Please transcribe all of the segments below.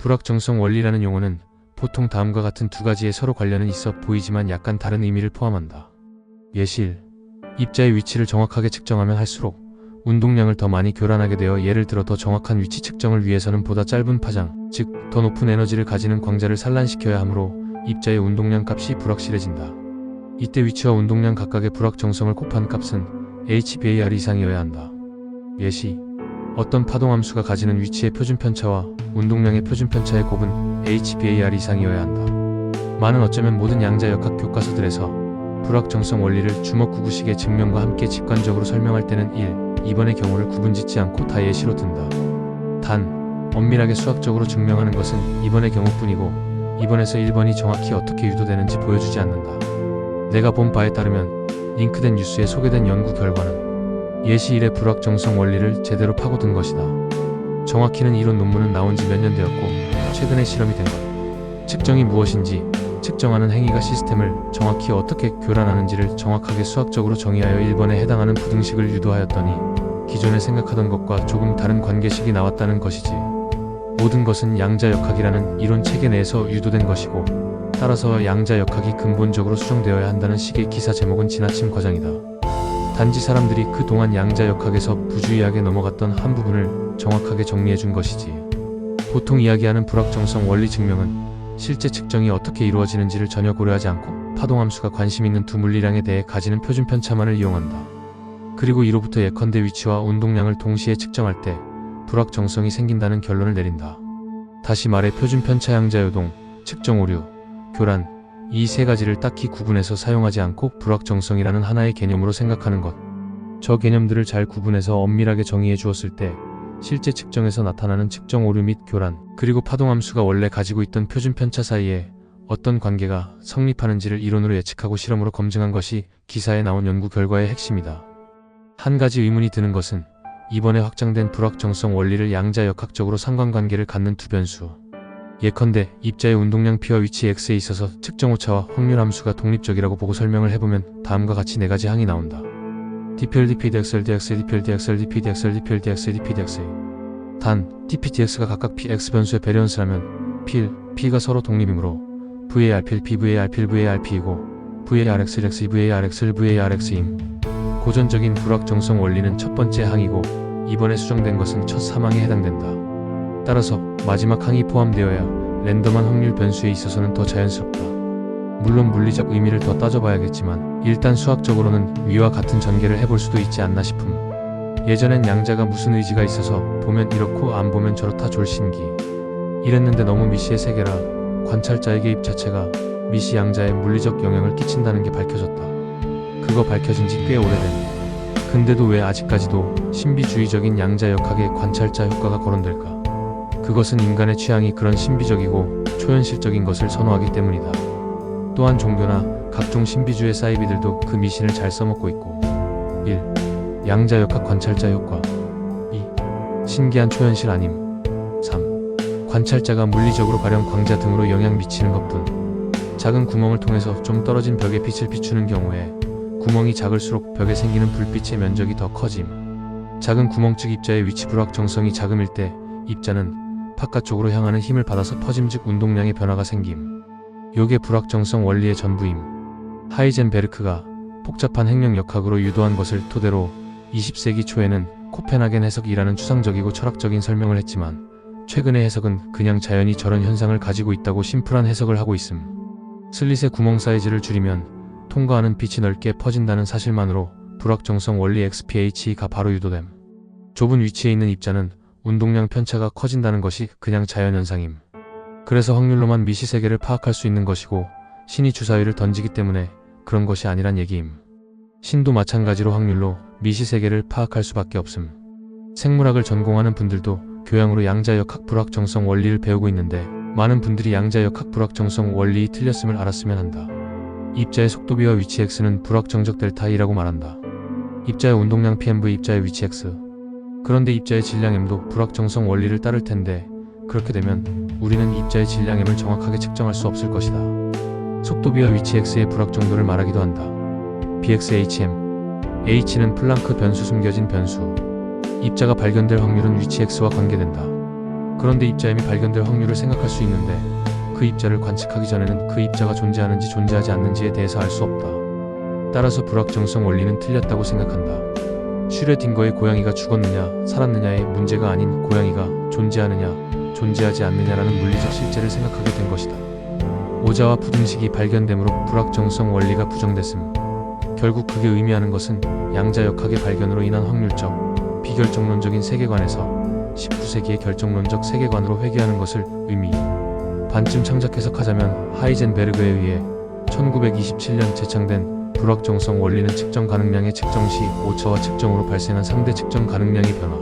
불확정성 원리라는 용어는 보통 다음과 같은 두 가지의 서로 관련은 있어 보이지만 약간 다른 의미를 포함한다. 예시 1. 입자의 위치를 정확하게 측정하면 할수록 운동량을 더 많이 교란하게 되어 예를 들어 더 정확한 위치 측정을 위해서는 보다 짧은 파장, 즉 더 높은 에너지를 가지는 광자를 산란시켜야 하므로 입자의 운동량 값이 불확실해진다. 이때 위치와 운동량 각각의 불확정성을 곱한 값은 HBAR 이상이어야 한다. 예시 어떤 파동함수가 가지는 위치의 표준편차와 운동량의 표준편차의 곱은 HBAR 이상이어야 한다. 많은 어쩌면 모든 양자역학 교과서들에서 불확정성 원리를 주먹구구식의 증명과 함께 직관적으로 설명할 때는 1, 2번의 경우를 구분짓지 않고 다 예시로 든다. 단, 엄밀하게 수학적으로 증명하는 것은 2번의 경우뿐이고 2번에서 1번이 정확히 어떻게 유도되는지 보여주지 않는다. 내가 본 바에 따르면 링크된 뉴스에 소개된 연구 결과는 예시 1의 불확정성 원리를 제대로 파고든 것이다. 정확히는 이론 논문은 나온 지 몇 년 되었고 최근에 실험이 된 것. 측정이 무엇인지, 측정하는 행위가 시스템을 정확히 어떻게 교란하는지를 정확하게 수학적으로 정의하여 1번에 해당하는 부등식을 유도하였더니 기존에 생각하던 것과 조금 다른 관계식이 나왔다는 것이지. 모든 것은 양자역학이라는 이론 체계 내에서 유도된 것이고 따라서 양자역학이 근본적으로 수정되어야 한다는 식의 기사 제목은 지나침 과정이다. 단지 사람들이 그동안 양자역학에서 부주의하게 넘어갔던 한 부분을 정확하게 정리해준 것이지. 보통 이야기하는 불확정성 원리 증명은 실제 측정이 어떻게 이루어지는지를 전혀 고려하지 않고 파동함수가 관심 있는 두 물리량에 대해 가지는 표준편차만을 이용한다. 그리고 이로부터 예컨대 위치와 운동량을 동시에 측정할 때 불확정성이 생긴다는 결론을 내린다. 다시 말해 표준편차 양자요동, 측정 오류, 교란, 이 세 가지를 딱히 구분해서 사용하지 않고 불확정성이라는 하나의 개념으로 생각하는 것. 저 개념들을 잘 구분해서 엄밀하게 정의해 주었을 때 실제 측정에서 나타나는 측정 오류 및 교란, 그리고 파동함수가 원래 가지고 있던 표준편차 사이에 어떤 관계가 성립하는지를 이론으로 예측하고 실험으로 검증한 것이 기사에 나온 연구 결과의 핵심이다. 한 가지 의문이 드는 것은 이번에 확장된 불확정성 원리를 양자역학적으로 상관관계를 갖는 두 변수, 예컨대 입자의 운동량 P와 위치 X에 있어서 측정 오차와 확률 함수가 독립적이라고 보고 설명을 해보면 다음과 같이 네 가지 항이 나온다. dPL, dPdXL, dXL, dPL, dXL, dPdXL, dPL, dXL, dPdXL. 단, dPdX가 각각 Px 변수의 베리언스라면 Pl, P가 서로 독립이므로 VARPL, PVARPL, VARP이고 VARXL, X, VARXL, VARX임. 고전적인 불확정성 원리는 첫 번째 항이고 이번에 수정된 것은 첫 3항에 해당된다. 따라서 마지막 항이 포함되어야 랜덤한 확률 변수에 있어서는 더 자연스럽다. 물론 물리적 의미를 더 따져봐야겠지만 일단 수학적으로는 위와 같은 전개를 해볼 수도 있지 않나 싶음. 예전엔 양자가 무슨 의지가 있어서 보면 이렇고 안 보면 저렇다 졸신기. 이랬는데 너무 미시의 세계라 관찰자에게 입 자체가 미시 양자에 물리적 영향을 끼친다는 게 밝혀졌다. 그거 밝혀진 지 꽤 오래됐네. 근데도 왜 아직까지도 신비주의적인 양자역학의 관찰자 효과가 거론될까? 그것은 인간의 취향이 그런 신비적이고 초현실적인 것을 선호하기 때문이다. 또한 종교나 각종 신비주의 사이비들도 그 미신을 잘 써먹고 있고 1. 양자역학 관찰자 효과 2. 신기한 초현실 아님 3. 관찰자가 물리적으로 발현 광자 등으로 영향 미치는 것뿐. 작은 구멍을 통해서 좀 떨어진 벽에 빛을 비추는 경우에 구멍이 작을수록 벽에 생기는 불빛의 면적이 더 커짐. 작은 구멍 즉 입자의 위치 불확정성이 작음일 때 입자는 바깥쪽으로 향하는 힘을 받아서 퍼짐 즉 운동량의 변화가 생김. 요게 불확정성 원리의 전부임. 하이젠베르크가 복잡한 행령역학으로 유도한 것을 토대로 20세기 초에는 코펜하겐 해석이라는 추상적이고 철학적인 설명을 했지만 최근의 해석은 그냥 자연이 저런 현상을 가지고 있다고 심플한 해석을 하고 있음. 슬릿의 구멍 사이즈를 줄이면 통과하는 빛이 넓게 퍼진다는 사실만으로 불확정성 원리 XPH가 바로 유도됨. 좁은 위치에 있는 입자는 운동량 편차가 커진다는 것이 그냥 자연현상임. 그래서 확률로만 미시세계를 파악할 수 있는 것이고 신이 주사위를 던지기 때문에 그런 것이 아니란 얘기임. 신도 마찬가지로 확률로 미시세계를 파악할 수밖에 없음. 생물학을 전공하는 분들도 교양으로 양자역학 불확정성 원리를 배우고 있는데 많은 분들이 양자역학 불확정성 원리이 틀렸음을 알았으면 한다. 입자의 속도비와 위치 x는 불확정적 델타 E라고 말한다. 입자의 운동량 PMV, 입자의 위치 x. 그런데 입자의 질량 m도 불확정성 원리를 따를 텐데 그렇게 되면 우리는 입자의 질량 m을 정확하게 측정할 수 없을 것이다. 속도비와 위치 x의 불확정도를 말하기도 한다. BXHM. H는 플랑크 변수, 숨겨진 변수. 입자가 발견될 확률은 위치 x와 관계된다. 그런데 입자임이 발견될 확률을 생각할 수 있는데 그 입자를 관측하기 전에는 그 입자가 존재하는지 존재하지 않는지에 대해서 알 수 없다. 따라서 불확정성 원리는 틀렸다고 생각한다. 슈레딩거의 고양이가 죽었느냐 살았느냐의 문제가 아닌 고양이가 존재하느냐 존재하지 않느냐라는 물리적 실제를 생각하게 된 것이다. 오자와 부등식이 발견됨으로 불확정성 원리가 부정됐음. 결국 그게 의미하는 것은 양자역학의 발견으로 인한 확률적, 비결정론적인 세계관에서 19세기의 결정론적 세계관으로 회귀하는 것을 의미. 반쯤 창작 해석하자면 하이젠베르그에 의해 1927년 제창된 불확정성 원리는 측정 가능량의 측정 시 오차와 측정으로 발생한 상대 측정 가능량의 변화,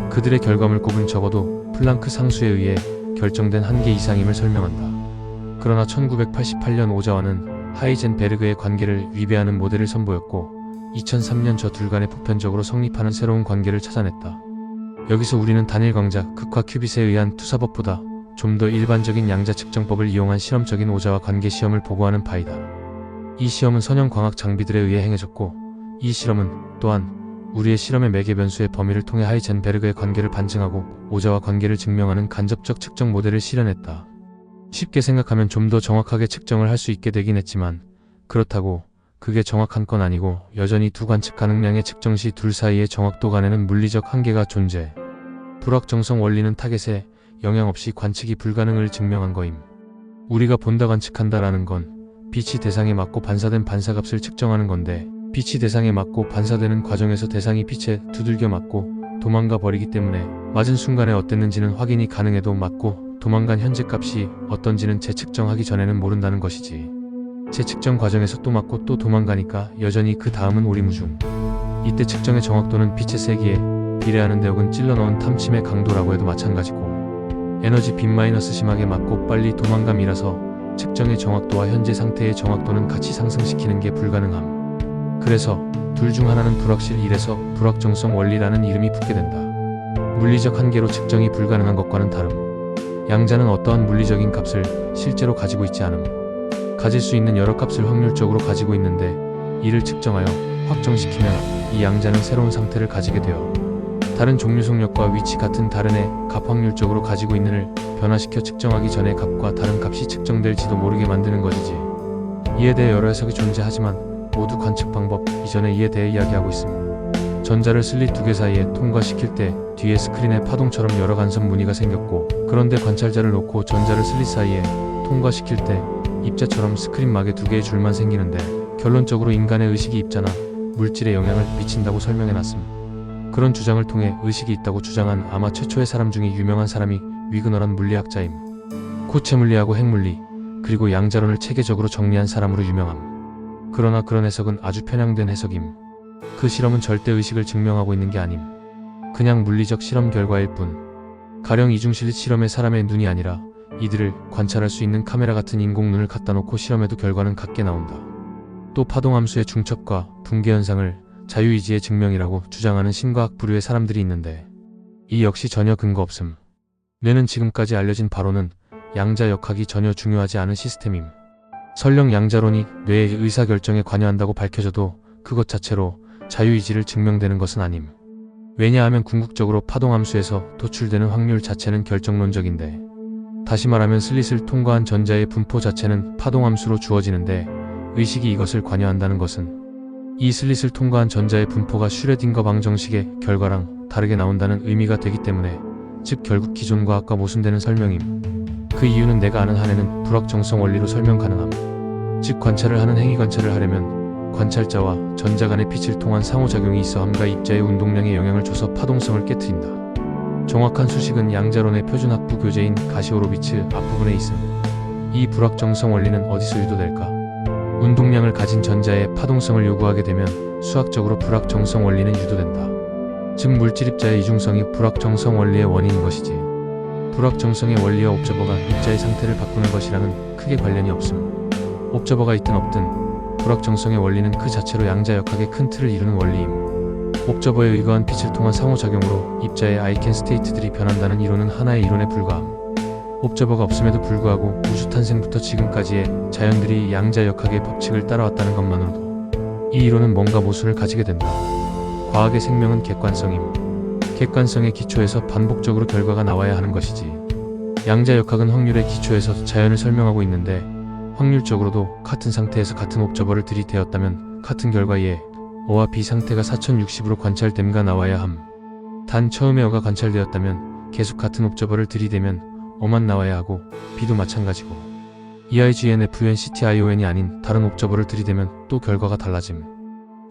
그들의 결과물곱은 적어도 플랑크 상수에 의해 결정된 한계 이상임을 설명한다. 그러나 1988년 오자와는 하이젠베르그의 관계를 위배하는 모델을 선보였고 2003년 저 둘 간의 보편적으로 성립하는 새로운 관계를 찾아냈다. 여기서 우리는 단일 광자 극화 큐빗에 의한 투사법보다 좀 더 일반적인 양자 측정법을 이용한 실험적인 오자와 관계 시험을 보고하는 바이다. 이 시험은 선형 광학 장비들에 의해 행해졌고 이 실험은 또한 우리의 실험의 매개 변수의 범위를 통해 하이젠베르그의 관계를 반증하고 오자와 관계를 증명하는 간접적 측정 모델을 실현했다. 쉽게 생각하면 좀 더 정확하게 측정을 할 수 있게 되긴 했지만 그렇다고 그게 정확한 건 아니고 여전히 두 관측 가능량의 측정 시 둘 사이의 정확도 간에는 물리적 한계가 존재. 불확정성 원리는 타겟에 영향 없이 관측이 불가능을 증명한 거임. 우리가 본다 관측한다라는 건 빛이 대상에 맞고 반사된 반사값을 측정하는 건데 빛이 대상에 맞고 반사되는 과정에서 대상이 빛에 두들겨 맞고 도망가 버리기 때문에 맞은 순간에 어땠는지는 확인이 가능해도 맞고 도망간 현재 값이 어떤지는 재측정하기 전에는 모른다는 것이지. 재측정 과정에서 또 맞고 또 도망가니까 여전히 그 다음은 오리무중. 이때 측정의 정확도는 빛의 세기에 비례하는데 혹은 찔러넣은 탐침의 강도라고 해도 마찬가지고 에너지 빈- 심하게 맞고 빨리 도망감이라서 측정의 정확도와 현재 상태의 정확도는 같이 상승시키는 게 불가능함. 그래서 둘 중 하나는 불확실 이래서 불확정성 원리라는 이름이 붙게 된다. 물리적 한계로 측정이 불가능한 것과는 다름. 양자는 어떠한 물리적인 값을 실제로 가지고 있지 않음. 가질 수 있는 여러 값을 확률적으로 가지고 있는데 이를 측정하여 확정시키면 이 양자는 새로운 상태를 가지게 되어 다른 종류 속력과 위치 같은 다른의 값 확률적으로 가지고 있는을 변화시켜 측정하기 전에 값과 다른 값이 측정될지도 모르게 만드는 것이지. 이에 대해 여러 해석이 존재하지만 모두 관측 방법 이전에 이에 대해 이야기하고 있음. 전자를 슬릿 두 개 사이에 통과시킬 때 뒤에 스크린에 파동처럼 여러 간섭 무늬가 생겼고 그런데 관찰자를 놓고 전자를 슬릿 사이에 통과시킬 때 입자처럼 스크린막에 두 개의 줄만 생기는데 결론적으로 인간의 의식이 입자나 물질에 영향을 미친다고 설명해놨음. 그런 주장을 통해 의식이 있다고 주장한 아마 최초의 사람 중에 유명한 사람이 위그너란 물리학자임. 고체 물리하고 핵물리 그리고 양자론을 체계적으로 정리한 사람으로 유명함. 그러나 그런 해석은 아주 편향된 해석임. 그 실험은 절대 의식을 증명하고 있는 게 아님. 그냥 물리적 실험 결과일 뿐. 가령 이중실릿 실험에 사람의 눈이 아니라 이들을 관찰할 수 있는 카메라 같은 인공눈을 갖다 놓고 실험해도 결과는 같게 나온다. 또 파동함수의 중첩과 붕괴 현상을 자유의지의 증명이라고 주장하는 신과학 부류의 사람들이 있는데 이 역시 전혀 근거 없음. 뇌는 지금까지 알려진 바로는 양자역학이 전혀 중요하지 않은 시스템임. 설령 양자론이 뇌의 의사결정에 관여한다고 밝혀져도 그것 자체로 자유의지를 증명되는 것은 아님. 왜냐하면 궁극적으로 파동함수에서 도출되는 확률 자체는 결정론적인데 다시 말하면 슬릿을 통과한 전자의 분포 자체는 파동함수로 주어지는데 의식이 이것을 관여한다는 것은 이 슬릿을 통과한 전자의 분포가 슈레딩거 방정식의 결과랑 다르게 나온다는 의미가 되기 때문에 즉 결국 기존 과학과 모순되는 설명임. 그 이유는 내가 아는 한에는 불확정성 원리로 설명 가능함. 즉 관찰을 하는 행위 관찰을 하려면 관찰자와 전자 간의 빛을 통한 상호작용이 있어 함과 입자의 운동량에 영향을 줘서 파동성을 깨트린다. 정확한 수식은 양자론의 표준 합부 교재인 가시오로비츠 앞부분에 있음. 이 불확정성 원리는 어디서 유도될까? 운동량을 가진 전자의 파동성을 요구하게 되면 수학적으로 불확정성 원리는 유도된다. 즉 물질 입자의 이중성이 불확정성 원리의 원인인 것이지. 불확정성의 원리와 옵저버가 입자의 상태를 바꾸는 것이랑은 크게 관련이 없음. 옵저버가 있든 없든 불확정성의 원리는 그 자체로 양자역학의 큰 틀을 이루는 원리임. 옵저버에 의거한 빛을 통한 상호작용으로 입자의 아이켄 스테이트들이 변한다는 이론은 하나의 이론에 불과함. 옵저버가 없음에도 불구하고 우주 탄생부터 지금까지의 자연들이 양자역학의 법칙을 따라왔다는 것만으로도 이 이론은 뭔가 모순을 가지게 된다. 과학의 생명은 객관성임. 객관성의 기초에서 반복적으로 결과가 나와야 하는 것이지. 양자역학은 확률의 기초에서 자연을 설명하고 있는데 확률적으로도 같은 상태에서 같은 옵저버를 들이대었다면 같은 결과에 O와 B 상태가 4060으로 관찰됨가 나와야 함. 단 처음에 O가 관찰되었다면 계속 같은 옵저버를 들이대면 O만 나와야 하고 B도 마찬가지고 EIGNFUNCTION이 아닌 다른 옵저버를 들이대면 또 결과가 달라짐.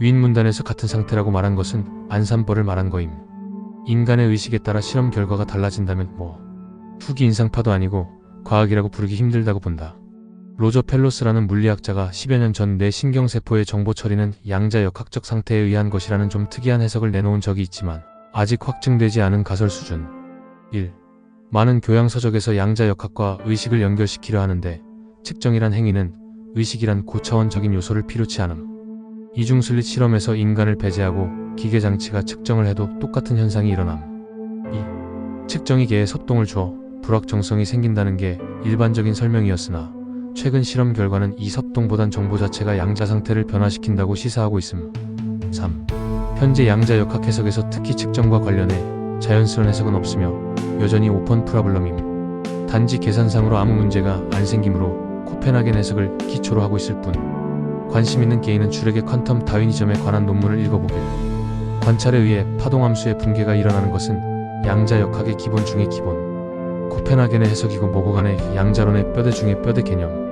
윈 문단에서 같은 상태라고 말한 것은 안산벌을 말한 거임. 인간의 의식에 따라 실험 결과가 달라진다면 후기 인상파도 아니고 과학이라고 부르기 힘들다고 본다. 로저 펠로스라는 물리학자가 10여 년 전 뇌 신경세포의 정보 처리는 양자역학적 상태에 의한 것이라는 좀 특이한 해석을 내놓은 적이 있지만 아직 확증되지 않은 가설 수준. 1. 많은 교양서적에서 양자역학과 의식을 연결시키려 하는데 측정이란 행위는 의식이란 고차원적인 요소를 필요치 않음. 이중슬릿 실험에서 인간을 배제하고 기계장치가 측정을 해도 똑같은 현상이 일어남. 2. 측정이 개에 섭동을 줘 불확정성이 생긴다는 게 일반적인 설명이었으나 최근 실험 결과는 이 섭동보단 정보 자체가 양자 상태를 변화시킨다고 시사하고 있음. 3. 현재 양자역학 해석에서 특히 측정과 관련해 자연스러운 해석은 없으며 여전히 오픈 프라블럼임. 단지 계산상으로 아무 문제가 안 생기므로 코펜하겐 해석을 기초로 하고 있을 뿐. 관심 있는 개인은 줄에게 퀀텀 다윈이즘에 관한 논문을 읽어보길. 관찰에 의해 파동함수의 붕괴가 일어나는 것은 양자역학의 기본 중의 기본. 코펜하겐의 해석이고 뭐고 간에 양자론의 뼈대 중의 뼈대 개념.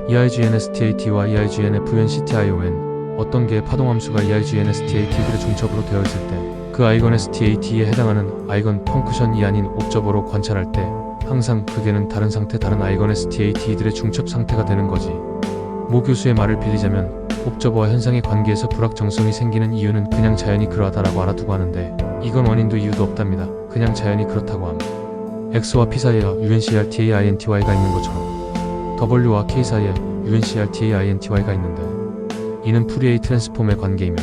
EIGNSTAT와 EIGNFUNCTION 어떤 개의 파동함수가 EIGNSTAT들의 중첩으로 되어 있을 때 그 아이건 STAT에 해당하는 아이건 펑크션이 아닌 옵저버로 관찰할 때 항상 그 개는 다른 상태 다른 아이건 STAT들의 중첩 상태가 되는 거지. 모 교수의 말을 빌리자면 옵저버와 현상의 관계에서 불확정성이 생기는 이유는 그냥 자연이 그러하다라고 알아두고 하는데 이건 원인도 이유도 없답니다. 그냥 자연이 그렇다고 함. X와 P 사이에 UNCRTAINTY가 있는 것처럼 W와 K 사이에 UNCRTAINTY가 있는데 이는 푸리에이 트랜스폼의 관계이며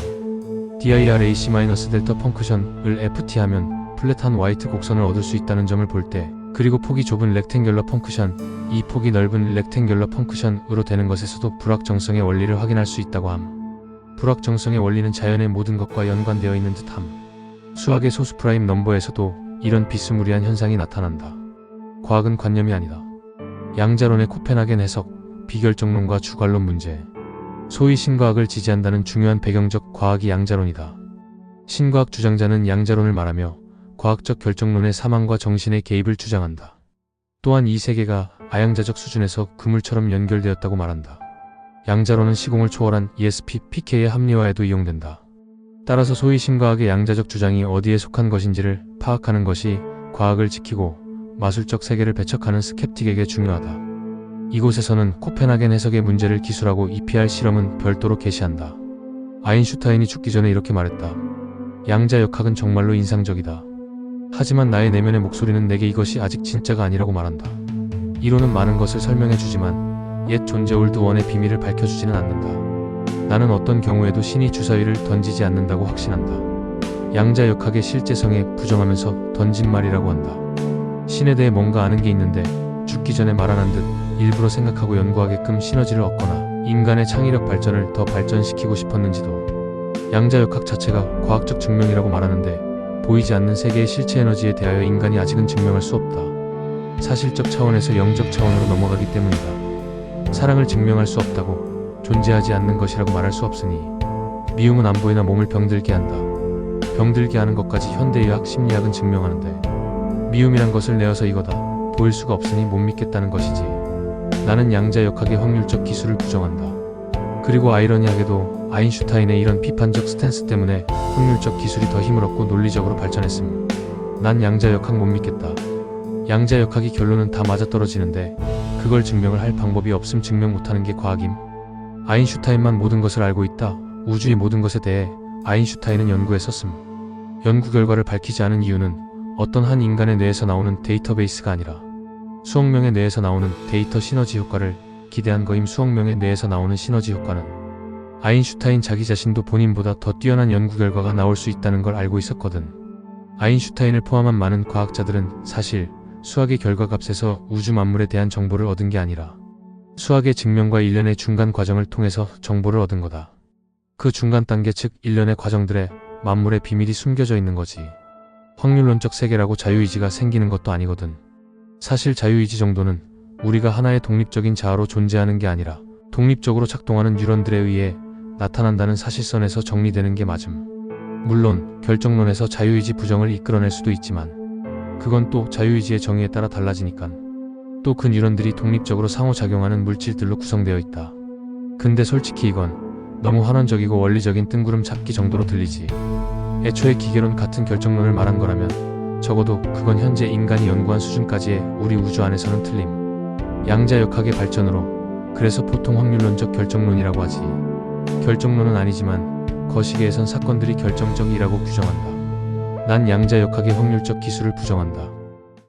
DIRAC-델타 펑크션을 FT하면 플랫한 화이트 곡선을 얻을 수 있다는 점을 볼 때 그리고 폭이 좁은 렉탱귤러 펑크션, 이 폭이 넓은 렉탱귤러 펑크션으로 되는 것에서도 불확정성의 원리를 확인할 수 있다고 함. 불확정성의 원리는 자연의 모든 것과 연관되어 있는 듯함. 수학의 소수 프라임 넘버에서도 이런 비스무리한 현상이 나타난다. 과학은 관념이 아니다. 양자론의 코펜하겐 해석, 비결정론과 주관론 문제. 소위 신과학을 지지한다는 중요한 배경적 과학이 양자론이다. 신과학 주장자는 양자론을 말하며 과학적 결정론의 사망과 정신의 개입을 주장한다. 또한 이 세계가 아양자적 수준에서 그물처럼 연결되었다고 말한다. 양자론은 시공을 초월한 ESP, PK의 합리화에도 이용된다. 따라서 소위 신과학의 양자적 주장이 어디에 속한 것인지를 파악하는 것이 과학을 지키고 마술적 세계를 배척하는 스캡틱에게 중요하다. 이곳에서는 코펜하겐 해석의 문제를 기술하고 EPR 실험은 별도로 게시한다. 아인슈타인이 죽기 전에 이렇게 말했다. 양자역학은 정말로 인상적이다. 하지만 나의 내면의 목소리는 내게 이것이 아직 진짜가 아니라고 말한다. 이론은 많은 것을 설명해주지만 옛 존재 올드원의 비밀을 밝혀주지는 않는다. 나는 어떤 경우에도 신이 주사위를 던지지 않는다고 확신한다. 양자역학의 실제성에 부정하면서 던진 말이라고 한다. 신에 대해 뭔가 아는 게 있는데 죽기 전에 말 안 한 듯 일부러 생각하고 연구하게끔 시너지를 얻거나 인간의 창의력 발전을 더 발전시키고 싶었는지도. 양자역학 자체가 과학적 증명이라고 말하는데 보이지 않는 세계의 실체 에너지에 대하여 인간이 아직은 증명할 수 없다. 사실적 차원에서 영적 차원으로 넘어가기 때문이다. 사랑을 증명할 수 없다고 존재하지 않는 것이라고 말할 수 없으니 미움은 안 보이나 몸을 병들게 한다. 병들게 하는 것까지 현대의학, 심리학은 증명하는데 미움이란 것을 내어서 이거다. 보일 수가 없으니 못 믿겠다는 것이지. 나는 양자역학의 확률적 기술을 부정한다. 그리고 아이러니하게도 아인슈타인의 이런 비판적 스탠스 때문에 확률적 기술이 더 힘을 얻고 논리적으로 발전했음. 난 양자역학 못 믿겠다. 양자역학이 결론은 다 맞아떨어지는데 그걸 증명을 할 방법이 없음. 증명 못하는 게 과학임. 아인슈타인만 모든 것을 알고 있다. 우주의 모든 것에 대해 아인슈타인은 연구했었음. 연구 결과를 밝히지 않은 이유는 어떤 한 인간의 뇌에서 나오는 데이터베이스가 아니라 수억 명의 뇌에서 나오는 데이터 시너지 효과를 기대한 거임. 수억 명의 뇌에서 나오는 시너지 효과는 아인슈타인 자기 자신도 본인보다 더 뛰어난 연구 결과가 나올 수 있다는 걸 알고 있었거든. 아인슈타인을 포함한 많은 과학자들은 사실 수학의 결과값에서 우주 만물에 대한 정보를 얻은 게 아니라 수학의 증명과 일련의 중간 과정을 통해서 정보를 얻은 거다. 그 중간 단계 즉 일련의 과정들에 만물의 비밀이 숨겨져 있는 거지. 확률론적 세계라고 자유의지가 생기는 것도 아니거든. 사실 자유의지 정도는 우리가 하나의 독립적인 자아로 존재하는 게 아니라 독립적으로 작동하는 뉴런들에 의해 나타난다는 사실선에서 정리되는 게 맞음. 물론 결정론에서 자유의지 부정을 이끌어낼 수도 있지만 그건 또 자유의지의 정의에 따라 달라지니깐. 또 그 뉴런들이 독립적으로 상호작용하는 물질들로 구성되어 있다. 근데 솔직히 이건 너무 환원적이고 원리적인 뜬구름 잡기 정도로 들리지. 애초에 기계론 같은 결정론을 말한 거라면 적어도 그건 현재 인간이 연구한 수준까지의 우리 우주 안에서는 틀림. 양자역학의 발전으로 그래서 보통 확률론적 결정론이라고 하지. 결정론은 아니지만 거시기에선 사건들이 결정적이라고 규정한다. 난 양자역학의 확률적 기술을 부정한다.